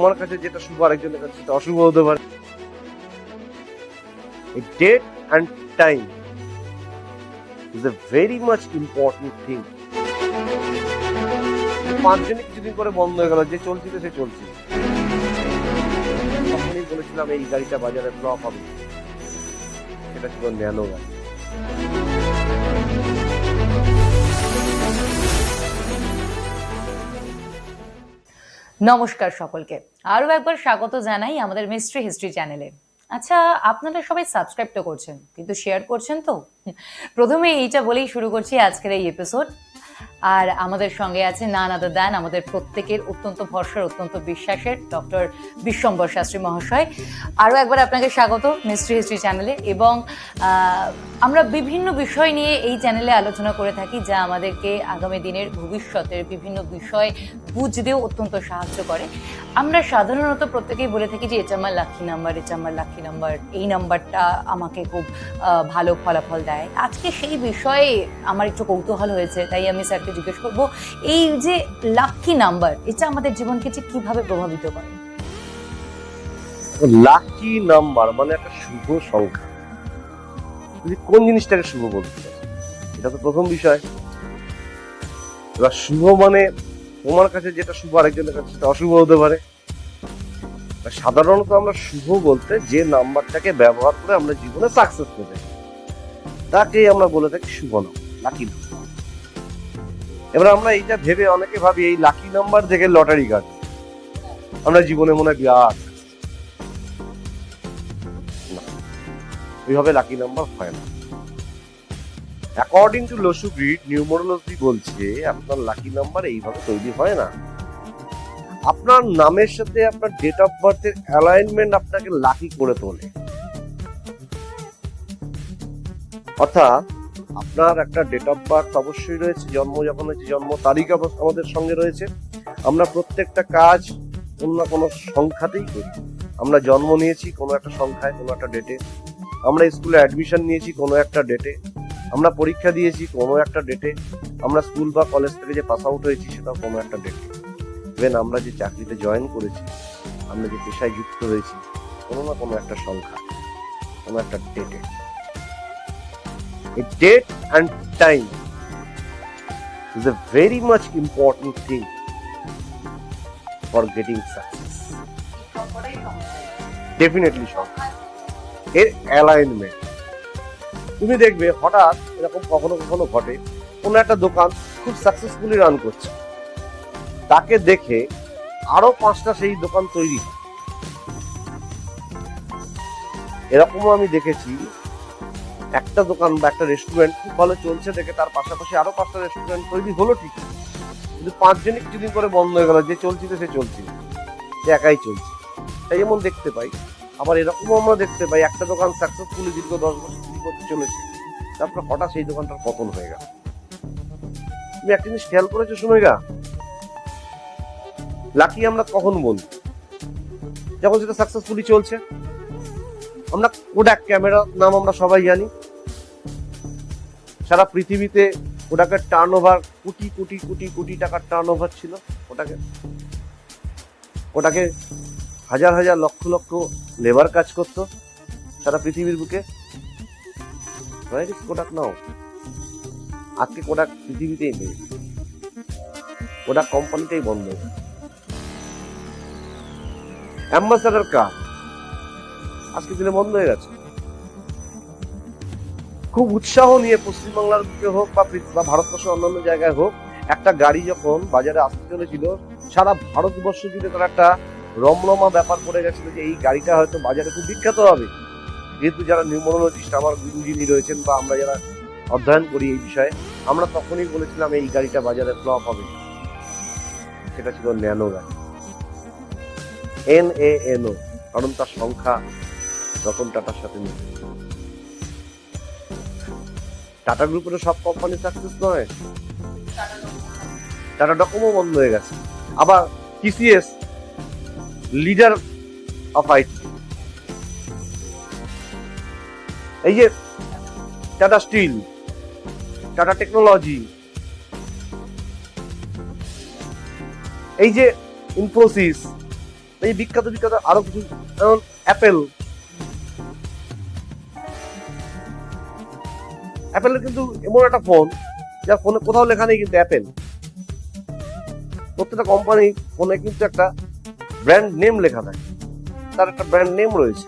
তোমার কাছে যেটা শুভ আরেকজনের কাছে সেটা অশুভ হতে পারে। Date and time is a very much important thing. পাঁচজনে কিছুদিন পরে বন্ধ হয়ে গেল, যে চলছিল সে চলছিল। তখনই বলেছিলাম এই গাড়িটা বাজারে ফ্লপ হবে, সেটা ছিল ন্যানো গাড়ি। নমস্কার সকলকে, আরও একবার স্বাগত জানাই আমাদের মিস্ট্রি হিস্ট্রি চ্যানেলে। আচ্ছা, আপনারা সবাই সাবস্ক্রাইব তো করছেন, কিন্তু শেয়ার করছেন তো? প্রথমে এইটা বলেই শুরু করছি আজকের এই এপিসোড। আর আমাদের সঙ্গে আছে নান আদার দ্যান আমাদের প্রত্যেকের অত্যন্ত ভরসার, অত্যন্ত বিশ্বাসের ডক্টর বিশ্বম্বর শাস্ত্রী মহাশয়। আরও একবার আপনাকে স্বাগত মিস্ট্রি হিস্ট্রি চ্যানেলে। এবং আমরা বিভিন্ন বিষয় নিয়ে এই চ্যানেলে আলোচনা করে থাকি, যা আমাদেরকে আগামী দিনের ভবিষ্যতের বিভিন্ন বিষয় বুঝতেও অত্যন্ত সাহায্য করে। আমরা সাধারণত প্রত্যেকেই বলে থাকি যে এটা আমার লাকি নাম্বার, এটা আমার লাকি নাম্বার, এই নাম্বারটা আমাকে খুব ভালো ফলাফল দেয়। আজকে সেই বিষয়ে আমার একটু কৌতূহল হয়েছে, তাই আমি স্যারকে জিজ্ঞেস করবো, এই যে লাকি নাম্বার, এটা আমাদের জীবনকে ঠিক কিভাবে প্রভাবিত করে? লাকি নাম্বার মানে একটা শুভ সংখ্যা। তুমি কোন জিনিসটাকে শুভ বলতে চাও, এটা তো প্রথম বিষয়। এবার শুভ মানে তোমার কাছে যেটা শুভ আরেকজনের কাছে সেটা অশুভ হতে পারে। সাধারণত আমরা শুভ বলতে যে নাম্বারটাকে ব্যবহার করে আমরা জীবনে সাকসেস পেতে তাকেই আমরা বলে থাকি শুভ নাম্বার, লাকি নাম্বার। এবার আমরা এইটা ভেবে অনেকে ভাবি এই লাকি নাম্বার থেকে লটারি কাটবে, আমরা জীবনে মনে হয় বিরাট। এইভাবে লাকি নাম্বার হয় না। According to Lo Shu grid numerology বলছে আপনার লাকি নাম্বার এইভাবে তৈরি হয় না। আপনার নামের সাথে আপনার ডেট অফ বার্থের অ্যালাইনমেন্ট আপনাকে লাকি করে তোলে। অর্থাৎ আপনার একটা ডেট অফ বার্থ অবশ্যই রয়েছে, জন্ম যখন হয়েছে জন্ম তারিখ আমাদের সঙ্গে রয়েছে। আমরা প্রত্যেকটা কাজ কোনো না কোনো সংখ্যাতেই করি। আমরা জন্ম নিয়েছি কোনো একটা সংখ্যায়, কোনো একটা ডেটে। আমরা স্কুলে অ্যাডমিশন নিয়েছি কোনো একটা ডেটে। আমরা পরীক্ষা দিয়েছি কোনো একটা ডেটে। আমরা স্কুল বা কলেজ থেকে যে পাস আউট হয়েছি সেটাও কোনো একটা ডেটে। ইভেন আমরা যে চাকরিতে জয়েন করেছি, আমরা যে পেশায় যুক্ত হয়েছি, কোনো না কোনো একটা সংখ্যা, কোনো একটা ডেটে। Date and time is a very much important thing for getting success. Definitely সংখ্যা, এর অ্যালাইনমেন্ট। তুমি দেখবে হঠাৎ এরকম কখনো কখনো ঘটে, কোনো একটা দোকান খুব সাকসেসফুলি রান করছে, তাকে দেখে আরো 5টা সেই দোকান তৈরি হয়। এরকমও আমি দেখেছি, একটা দোকান বা একটা রেস্টুরেন্ট খুব ভালো চলছে দেখে তার পাশাপাশি আরো 5টা রেস্টুরেন্ট তৈরি হলো ঠিক, কিন্তু 5জনই কিছুদিন পরে বন্ধ হয়ে গেল, যে চলছিল সে চলছিল, যে একাই চলছে। তাই যেমন দেখতে পাই, আবার এরকমও আমরা দেখতে পাই একটা দোকান সাকসেসফুলি দীর্ঘ 10 বছর করতে চলেছে, তারপর হঠাৎ সেই দোকানটার পতন হয়ে গেল। তুমি একটা জিনিস খেয়াল করেছো সময়গা, লাকি আমরা কখন বলি? যখন সেটা সাকসেসফুলি চলছে। আমরা কোডাক ক্যামেরার নাম আমরা সবাই জানি, সারা পৃথিবীতে কোডাকের টার্নওভার কোটি কোটি কোটি কোটি টাকার টার্নওভার ছিল। ওটাকে হাজার হাজার লক্ষ লক্ষ লেবার কাজ করতো সারা পৃথিবীর বুকে। কোডাক নাও, আজকে কোডাক পৃথিবীতেই নেই, কোডাক কোম্পানিটাই বন্ধ হয়ে গেছে। অ্যাম্বাসাডার কার আজকে দিনে বন্ধ হয়ে গেছে। খুব উৎসাহ নিয়ে পশ্চিমবাংলার বুকে হোক বা ভারতবর্ষের অন্যান্য জায়গায় হোক, একটা গাড়ি যখন বাজারে আসতে চলেছিল, সারা ভারতবর্ষ জুড়ে তার একটা রমরমা ব্যাপার পড়ে গেছিল যে এই গাড়িটা হয়তো বাজারে খুব বিখ্যাত হবে। যেহেতু যারা নিউমারোলজিস্ট, আমার গুরু যিনি রয়েছেন বা আমরা যারা অধ্যয়ন করি এই বিষয়ে, আমরা তখনই বলেছিলাম এই গাড়িটা বাজারে ফ্লপ হবে। সেটা ছিল ন্যানো গাড়ি, NANO, কারণ তার সংখ্যা রতন টাটার সাথে মিলে। টাটা গ্রুপের সব কোম্পানি সাকসেস নয়, টাটা ডকোমো বন্ধ হয়ে গেছে। আবার TCS লিডার অফ IT, এই যে টাটা স্টিল, টাটা টেকনোলজি, এই যে ইনফোসিস, এই বিখ্যাত বিখ্যাত আরো কিছু, যেমন অ্যাপেল। অ্যাপেলের কিন্তু এমন একটা ফোন যার ফোনে কোথাও লেখা নেই কিন্তু অ্যাপেল। প্রত্যেকটা কোম্পানি ফোনে কিন্তু একটা ব্র্যান্ড নেম লেখা থাকে, তার একটা ব্র্যান্ড নেম রয়েছে।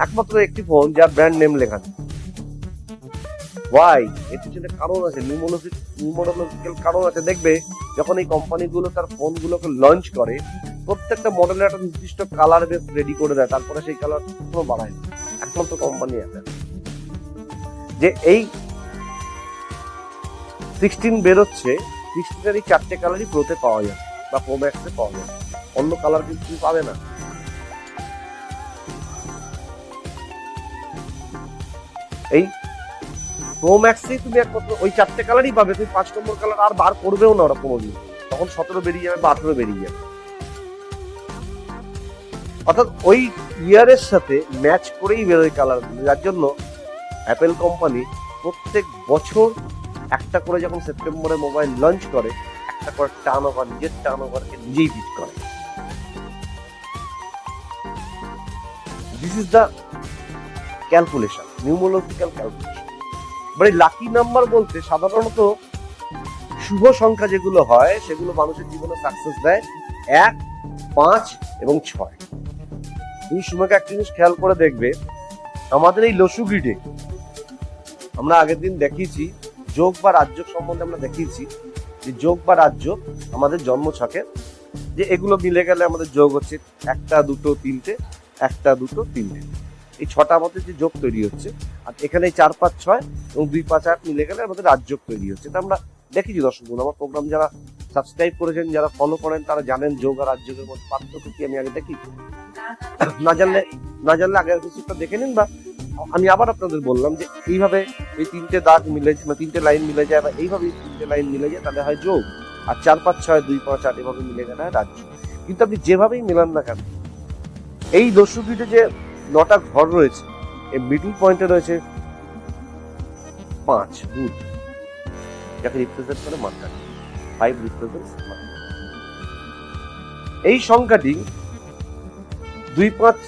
একমাত্র একটি ফোন যার ব্র্যান্ড নেম লেখা নেই। ওয়াই? এর পিছনে কারণ আছে, নিউমোলজিক্যাল কারণ আছে। দেখবে যখন এই কোম্পানিগুলো তার ফোনগুলোকে লঞ্চ করে, প্রত্যেকটা মডেলের একটা নির্দিষ্ট কালার বেস রেডি করে দেয়, তারপরে সেই কালার কোনো বাড়ায় না। একমাত্র কোম্পানি আছে যে এই 16 বেরোচ্ছে, 16 এই 4টে কালারই প্রোতে পাওয়া যায় বা প্রো ম্যাক্সে পাওয়া যায়, অন্য কালার কিন্তু তুমি পাবে না। এই প্রো ম্যাক্সেই তুমি একমাত্র ওই 4টে কালারই পাবে, তুমি 5 নম্বর কালার আর বার করবেও না ওরা কোনোদিন। তখন 17 বেরিয়ে যাবে বা 18 বেরিয়ে যাবে। অর্থাৎ ওই ইয়ারের সাথে ম্যাচ করেই বেরোয় কালারগুলো, যার জন্য অ্যাপেল কোম্পানি প্রত্যেক বছর একটা করে যখন সেপ্টেম্বরে মোবাইল লঞ্চ করে, একটা করে টার্ন ওভার, নিজের টার্ন ওভারকে নিজেই বিট করে। This is the calculation, numerological calculation. মানে লাকি নাম্বার বলতে সাধারণত শুভ সংখ্যা যেগুলো হয় সেগুলো মানুষের জীবনে সাকসেস দেয় 1, 5 এবং 6। তুমি সময়কে একটা জিনিস খেয়াল করে দেখবে, আমাদের এই লসু গ্রিডে আমরা আগের দিন দেখিয়েছি যোগ বা রাজ্য সম্বন্ধে আমরা দেখিয়েছি যে যোগ বা রাজ্য আমাদের জন্ম ছকে, যে এগুলো মিলে গেলে আমাদের যোগ হচ্ছে 1, 2, 3, 1, 2, 3। এই 6টা আমাদের যে যোগ তৈরি হচ্ছে, আর এখানে 4, 5, 6 এবং 2, 5, 8 মিলে গেলে আমাদের রাজযোগ তৈরি হচ্ছে। তা আমরা দেখেছি দর্শক বন্ধু, আমার প্রোগ্রাম যারা সাবস্ক্রাইব করেছেন, যারা ফলো করেন, তারা জানেন যোগ আর রাজযোগের মধ্যে পার্থক্য কি আমি আগে দেখি। না জানলে আগের কিছুটা দেখে নিন, বা আমি আবার আপনাদের বললাম যে এইভাবে এই 3টে দাগ মিলে, 3টে লাইন মিলে যায়, বা এইভাবে 3টে লাইন মিলে যায়, তাহলে হয় যোগ। আর 4, 5, 6, 2, 5, 8 এভাবে মিলে গেলে হয় রাজ্য। কিন্তু আপনি যেভাবেই মেলান না কেন, এই দস্যু গ্রিডে যে 9টা ঘর রয়েছে, এই মিডল পয়েন্টে রয়েছে 5 বুধ, যাকে রিপ্রেজেন্ট করে মাত্রা। 5 রিপ্রেজেন্টস মাত্রা। এই সংখ্যাটি 2, 5,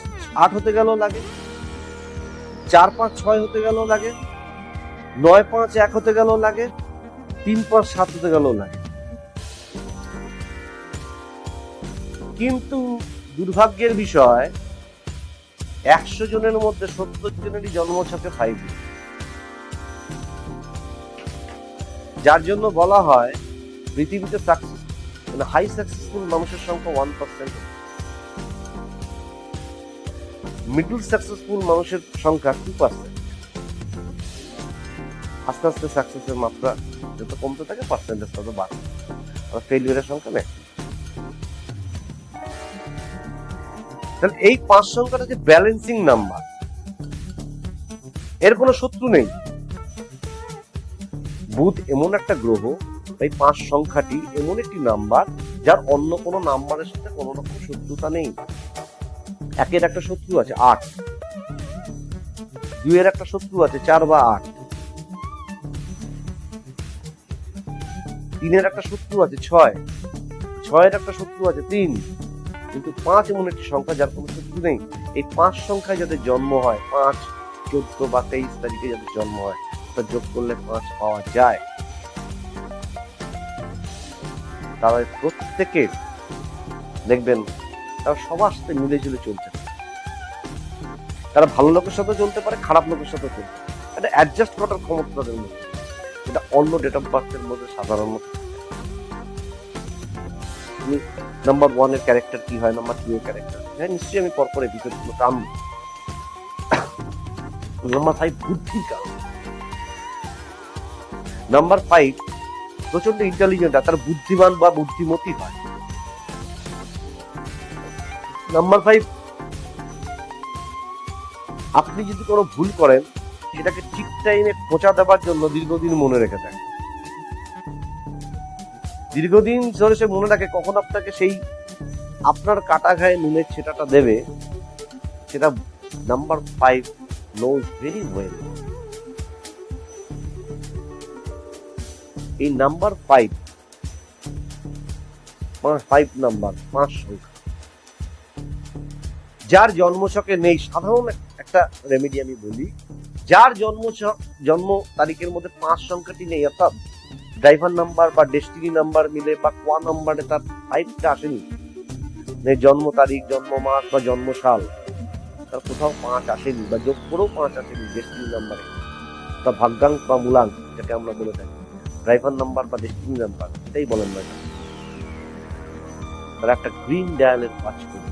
8 হতে গেলেও লাগে, 4, 5, 6 হতে গেলেও লাগে, 9, 5, 1 হতে গেলেও লাগে, 3, 5, 7 হতে গেলেও লাগে। কিন্তু দুর্ভাগ্যের বিষয়, 100 জনের মধ্যে 70 জনেরই জন্মছকে 5, যার জন্য বলা হয় পৃথিবীতে হাই সাকসেসফুল মানুষের সংখ্যা 1%, মিডল সাকসেসফুল মানুষের সংখ্যা 2%। আস্তে আস্তে সাকসেসের মাত্রা যত কমতে থাকে পার্সেন্টেজ তত বাড়ে, আর ফেলিয়ারের সংখ্যা নেই। তাহলে এই 5 সংখ্যাটা যে ব্যালেন্সিং নাম্বার, এর কোনো শত্রু নেই। বুধ এমন একটা গ্রহ, এই 5 সংখ্যাটি এমন একটি নাম্বার যার অন্য কোনো নাম্বারের সাথে কোনো রকম শত্রুতা নেই। 1-এর একটা শত্রু আছে 8, 2-এর একটা শত্রু আছে 4 বা 8, 3-এর একটা শত্রু আছে 6, 6-এর একটা শত্রু আছে 3। কিন্তু 5 এমন একটি সংখ্যা যার কোনো শত্রু নেই। এই 5 সংখ্যায় যাদের জন্ম হয়, 5, 14 বা 23 তারিখে যাদের জন্ম হয়, তা যোগ করলে 5 পাওয়া যায়। তারা প্রত্যেকের দেখবেন তারা সবার সাথে মিলে ঝুলে চলতে পারে। তারা ভালো লোকের সাথে চলতে পারে, খারাপ লোকের সাথে চলতে পারে। এটা অ্যাডজাস্ট করার ক্ষমতা তাদের মধ্যে, এটা অন্য ডেট অফ বার্থের মধ্যে সাধারণত। নাম্বার 1 এর ক্যারেক্টার কি হয়, নাম্বার 2 এর ক্যারেক্টার, হ্যাঁ নিশ্চয়ই আমি পরপর এপিসোডগুলো টানবো। নাম্বার 5 বুদ্ধির কারণ। নাম্বার 5 প্রচন্ড ইন্টেলিজেন্ট, তার বুদ্ধিমান বা বুদ্ধিমতী হয়। নাম্বার 5 আপনি যদি কোনো ভুল করেন, সেটাকে ঠিক টাইমে খোঁচা দেওয়ার জন্য দীর্ঘদিন মনে রেখে দেয়। দীর্ঘদিন ধরে সে মনে রাখে কখন আপনাকে সেই আপনার কাটা ঘায়ে নুনের ছেটাটা দেবে, সেটা নাম্বার 5 knows very well. এই নাম্বার 5 5 নাম্বার 5 সংখ্যা যার জন্মছকে নেই, সাধারণ একটা রেমেডি আমি বলি, যার জন্ম তারিখের মধ্যে 5 সংখ্যাটি নেই, অর্থাৎ ড্রাইভার নাম্বার বা ডেস্টিনি নাম্বার মিলে বা কোয়া নাম্বারে তার 5টা আসেনি, জন্ম তারিখ, জন্ম মাস বা জন্ম সাল, তার কোথাও 5 আসেনি বা যোগ করেও 5 আসেনি ডেস্টিনি নাম্বারে, তা ভাগ্যাংশ বা মূলাংশ যেটাকে আমরা বলে থাকি, ড্রাইভার নাম্বার বা ডেস্টিনি নাম্বার এটাই বলেন না, তারা একটা গ্রিন ডায়ালের কাজ করবে,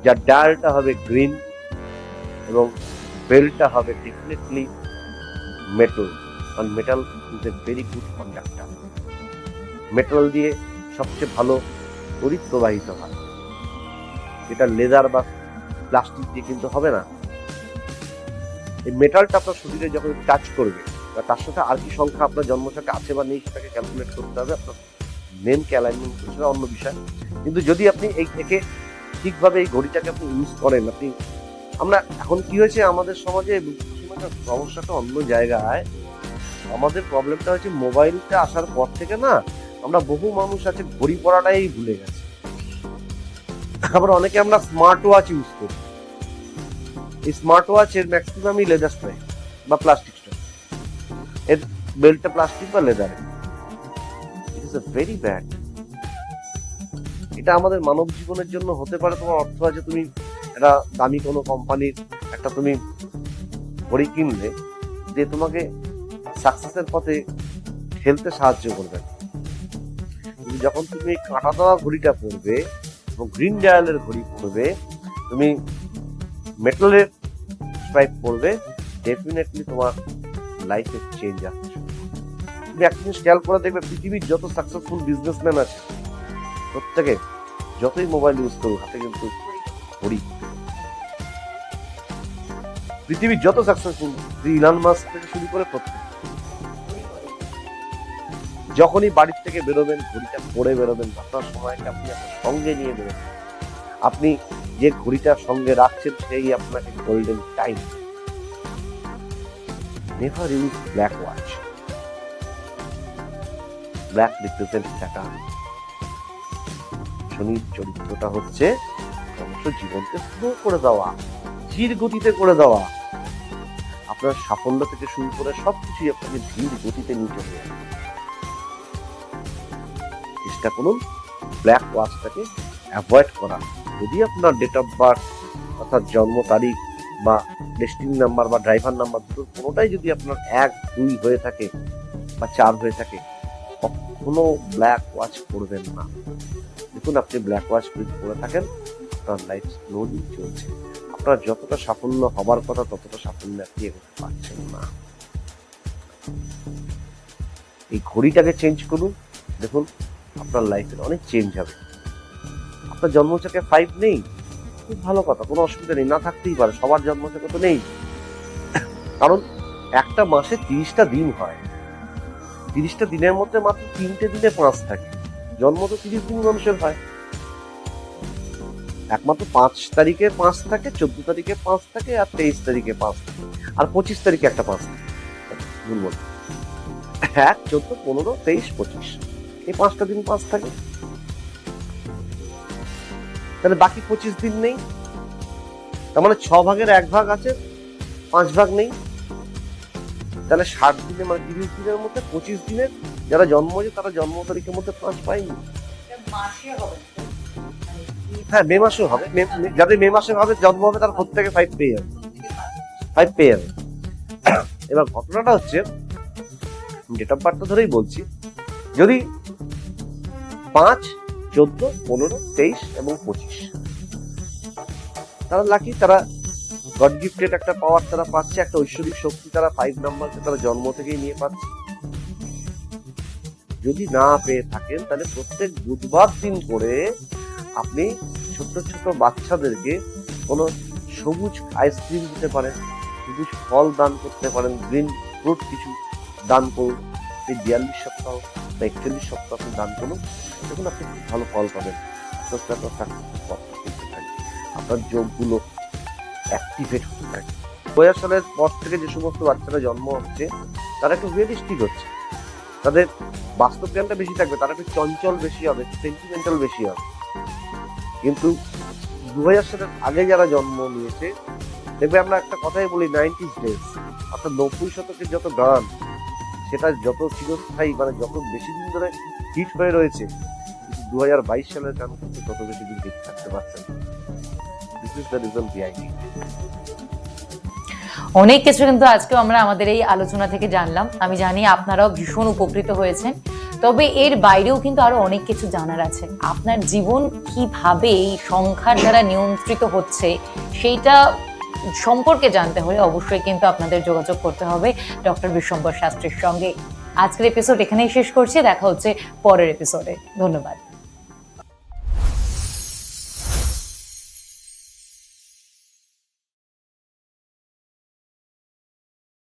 যার ডায়ালটা হবে গ্রিন এবং বেলটা হবে ডেফিনেটলি মেটাল, কারণ metal is a very good conductor. Metal দিয়ে সবচেয়ে ভালো তড়িৎ প্রবাহিত হয়, এটা লেদার বা প্লাস্টিক দিয়ে কিন্তু হবে না। এই মেটালটা আপনার শরীরে যখন টাচ করবে, তার সাথে আর কি সংখ্যা আপনার জন্মছকে আছে বা নেই সেটাকে ক্যালকুলেট করতে হবে, আপনার নেমকে অ্যালাইনমেন্ট সেটা অন্য বিষয়। কিন্তু যদি আপনি এই থেকে ঠিকভাবে এই ঘড়িটাকে আপনি ইউজ করেন, আপনি আমরা এখন কি হয়েছে আমাদের সমাজে সমস্যাটা অন্য জায়গায়, আমাদের প্রবলেমটা হচ্ছে মোবাইলটা আসার পর থেকে না, আমরা বহু মানুষ আছে ঘড়ি পড়াটাই ভুলে গেছে। আবার অনেকে আমরা স্মার্ট ওয়াচ ইউজ করি, এই স্মার্ট ওয়াচের ম্যাক্সিমামই লেদার স্ট্রাইপ বা প্লাস্টিক স্ট্রাইপ, এর বেল্টটা প্লাস্টিক বা লেদারের, it is a very bad. এটা আমাদের মানব জীবনের জন্য হতে পারে, তোমার অর্থ আছে, তুমি একটা দামি কোনো কোম্পানির একটা তুমি ঘড়ি কিনলে যে তোমাকে সাকসেসের পথে ঠেলতে সাহায্য করবে, কিন্তু যখন তুমি কাঁটা দেওয়া ঘড়িটা পরবে এবং গ্রিন ডায়ালের ঘড়ি পরবে, তুমি মেটালের স্ট্রাইপ পরবে, ডেফিনেটলি তোমার লাইফে চেঞ্জ আসছে। তুমি একটা জিনিস খেয়াল করে দেখবে, পৃথিবীর যত সাকসেসফুল বিজনেসম্যান আছে প্রত্যেকে যতই মোবাইল ইউজ করুক হাতে কিন্তু ঘড়ি। পৃথিবীর যত সাকসেসফুল ইলন মাস্ক থেকে শুরু করে প্রত্যেক যখনই বাড়ির থেকে বেরোবেন ঘড়িটা পরে বেরোবেন, আপনার সময়টা আপনি আপনার সঙ্গে নিয়ে বেরোবেন। আপনি যে ঘড়িটা সঙ্গে রাখছেন সেই আপনাকে golden time. Never use black watch, black represent Saturn. শনির চরিত্রটা হচ্ছে ক্রমশ জীবনকে স্লো করে দেওয়া, ধীর গতিতে করে দেওয়া, আপনার সাফল্য থেকে শুরু করে সবকিছুই আপনাকে ধীর গতিতে নিয়ে চলে যাবে। চেষ্টা করুন ব্ল্যাক ওয়াচটাকে অ্যাভয়েড করা। যদি আপনার ডেট অফ বার্থ অর্থাৎ জন্ম তারিখ বা ডেস্টিনি নাম্বার বা ড্রাইভার নাম্বার দুটোর কোনোটাই যদি আপনার 1, 2 হয়ে থাকে বা 4 হয়ে থাকে, কখনো ব্ল্যাক ওয়াচ করবেন না। দেখুন আপনি ব্ল্যাক ওয়াচ যদি করে থাকেন, আপনার লাইফ স্লোলি চলছে, আপনার যতটা সাফল্য হবার কথা ততটা সাফল্য আপনি এগোতে পারছেন না। এই ঘড়িটাকে চেঞ্জ করুন, দেখুন আপনার লাইফের অনেক চেঞ্জ হবে। আপনার জন্মছকে 5 নেই, খুব ভালো কথা, কোনো অসুবিধা নেই, না থাকতেই পারে, সবার জন্মছকে তো নেই। কারণ একটা মাসে 30টা দিন হয়, 30টা দিনের মধ্যে মাত্র 3টে দিনে 5 থাকে। জন্ম তো 30 দিন মানুষের হয়, একমাত্র 5 তারিখে 5 থাকে, 14 তারিখে 5 থাকে, আর 23 তারিখে 5 থাকে, আর 25 তারিখে একটা 5 থাকে। ভুল বল, 1, 14, 15, 23, 25 এই 5টা দিন 5 থাকে। তাহলে বাকি 25 দিন নেই, তার মানে 6 ভাগের 1 ভাগ আছে, 5 ভাগ নেই। তাহলে 60 দিনে মানে 30 দিনের মধ্যে 25 দিনের যারা জন্ম হয়েছে তারা জন্ম তারিখের মধ্যে 5 পায়নি। হ্যাঁ, মে মাসেও হবে, যাদের মে মাসে হবে জন্ম হবে তার প্রত্যেকে 5 পেয়ে যাবে, 5 পেয়ে যাবে। এবার ঘটনাটা হচ্ছে, ডেট অফ বার্থ ধরেই বলছি, যদি 5, 14, 15, 23 এবং 25 তারা লাকি, তারা গড গিফটেড একটা পাওয়ার তারা পাচ্ছে, একটা ঐশ্বরিক শক্তি তারা 5 নাম্বারকে তারা জন্ম থেকেই নিয়ে পাচ্ছে। যদি না পেয়ে থাকেন তাহলে প্রত্যেক বুধবার দিন করে আপনি ছোট ছোট বাচ্চাদেরকে কোনো সবুজ আইসক্রিম দিতে পারেন, সবুজ ফল দান করতে পারেন, গ্রিন ফ্রুট কিছু দান করুন। এই 42 সপ্তাহ বা 41 সপ্তাহ আপনি দান করুন, দেখুন আপনি খুব ভালো ফল পাবেন। আস্তে আস্তে আপনার যোগগুলো অ্যাক্টিভেট হতে থাকে। 2000 সালের পর থেকে যে সমস্ত বাচ্চারা জন্ম হচ্ছে তারা একটু রিয়েলিস্টিক হচ্ছে, তাদের বাস্তব জ্ঞানটা বেশি থাকবে, তারা একটু চঞ্চল বেশি হবে, সেন্টিমেন্টাল বেশি হবে। কিন্তু 2000 সালের আগে যারা জন্ম নিয়েছে, দেখবে আমরা একটা কথাই বলি 90s ডেজ, অর্থাৎ 90 শতকের যত গান, সেটা যত চিরস্থায়ী, মানে যত বেশি দিন ধরে হিট হয়ে রয়েছে, কিন্তু 2022 সালের গান কিন্তু তত বেশি দিন হিট থাকতে পারছে না। This is the reason behind it. অনেক কিছু কিন্তু আজকেও আমরা আমাদের এই আলোচনা থেকে জানলাম। আমি জানি আপনারাও ভীষণ উপকৃত হয়েছেন। তবে এর বাইরেও কিন্তু আরো অনেক কিছু জানার আছে। আপনার জীবন কিভাবে এই সংখ্যার দ্বারা নিয়ন্ত্রিত হচ্ছে সেইটা সম্পর্কে জানতে হলে অবশ্যই কিন্তু আপনাদের যোগাযোগ করতে হবে ডক্টর বিশ্বম্বর শাস্ত্রীর সঙ্গে। আজকের এপিসোড এখানেই শেষ করছি, দেখা হচ্ছে পরের এপিসোডে। ধন্যবাদ।